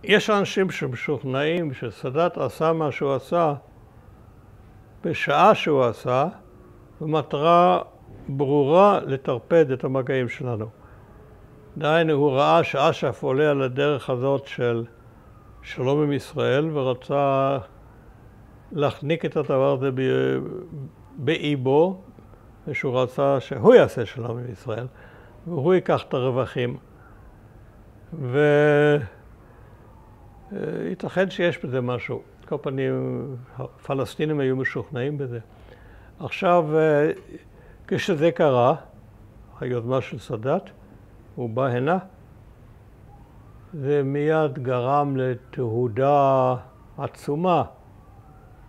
יש אנשים שמשוכנעים שסאדאת עשה מה שהוא עשה בשעה שהוא עשה, במטרה ברורה לטרפד את המגעים שלנו. דהיינו, הוא ראה שאש"ף עולה על הדרך הזאת של שלום עם ישראל, ורצה להחניק את הדבר הזה באיבו, ושהוא רצה שהוא יעשה שלום עם ישראל, והוא ייקח את הרווחים. וייתכן שיש בזה משהו. כל פנים, הפלסטינים היו משוכנעים בזה. עכשיו, כשזה קרה, היוזמה של סאדאת, הוא בא הנה, זה מיד גרם לתהודה עצומה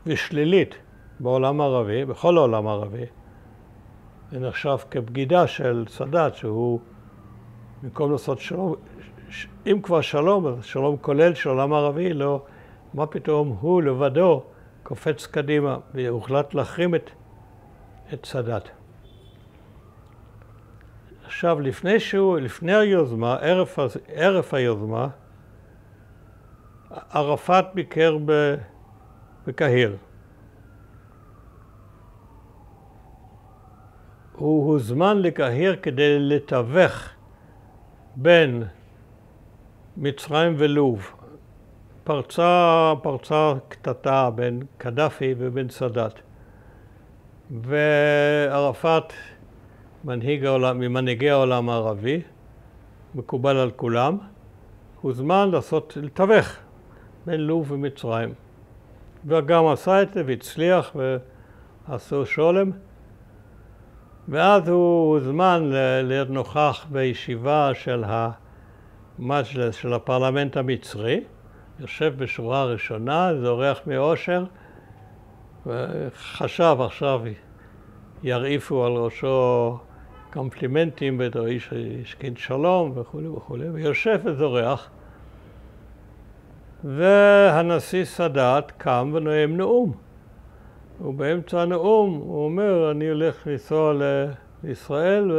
ושלילית בעולם הערבי, בכל העולם הערבי. זה נחשב כבגידה של סאדאת, שהוא במקום לעשות שלום, אם כבר שלום, אז שלום כולל של העולם הערבי, לא, מה פתאום הוא לבדו קופץ קדימה, והוחלט להחרים את סאדאת. עכשיו, לפני היוזמה, ערב היוזמה, ערפאת ביקר בקהיר. הוא הוזמן לקהיר כדי לתווך בין מצרים ולוב. פרצה קטטה בין קדאפי ובין סאדאת. וערפאת, ממנהיגי העולם הערבי, מקובל על כולם, הוזמן לתווך בין לוב ומצרים. וגם עשה את זה והצליח ועשו שולם. ואז הוא הוזמן להיות נוכח בישיבה של המג'לס של הפרלמנט המצרי, יושב בשורה הראשונה, זה אורח מאושר, וחשב עכשיו ירעיפו על ראשו קומפלימנטים בתור איש השכין שלום וכו' וכו', ויושב וזורח, והנשיא סאדאת קם ונואם נאום. ובאמצע הנאום הוא אומר, אני הולך לנסוע לישראל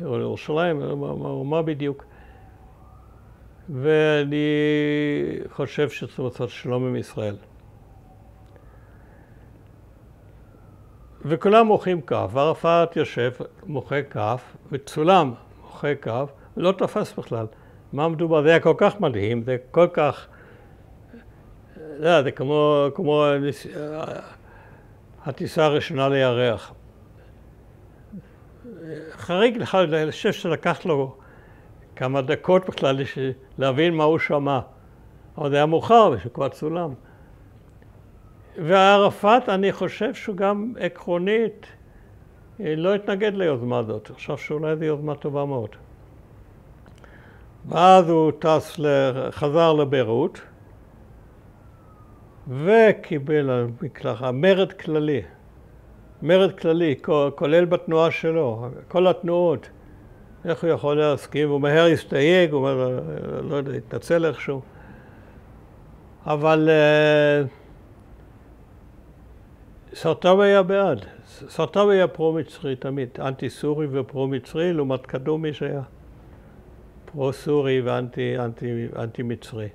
או לירושלים, מה בדיוק. ואני חושב שצריך לעשות שלום עם ישראל. וכולם מוחאים כף, וערפאת יושב, מוחא כף, וצולם מוחא כף, ולא תפס בכלל. מה מדובר? זה היה כל כך מדהים, זה כל כך... זה כמו הטיסה הראשונה לירח. חריג לך, אני חושב שלקח לו כמה דקות בכלל להבין מה הוא שמע. אבל זה היה מאוחר ושכבר צולם. וערפאת, אני חושב שהוא גם עקרונית לא התנגד ליוזמה הזאת. עכשיו שאולי זו יוזמה טובה מאוד. ואז הוא חזר לביירות, וקיבל מקלחה, מרד כללי, כולל בתנועה שלו, כל התנועות. איך הוא יכול להסכים? הוא מהר הסתייג, הוא אומר, לא יודע, התנצל איכשהו. אבל סרטאוי היה בעד. סרטאוי היה פרו-מצרי תמיד, אנטי-סורי ופרו-מצרי, לעומת קדומי שהיה פרו-סורי ואנטי-מצרי.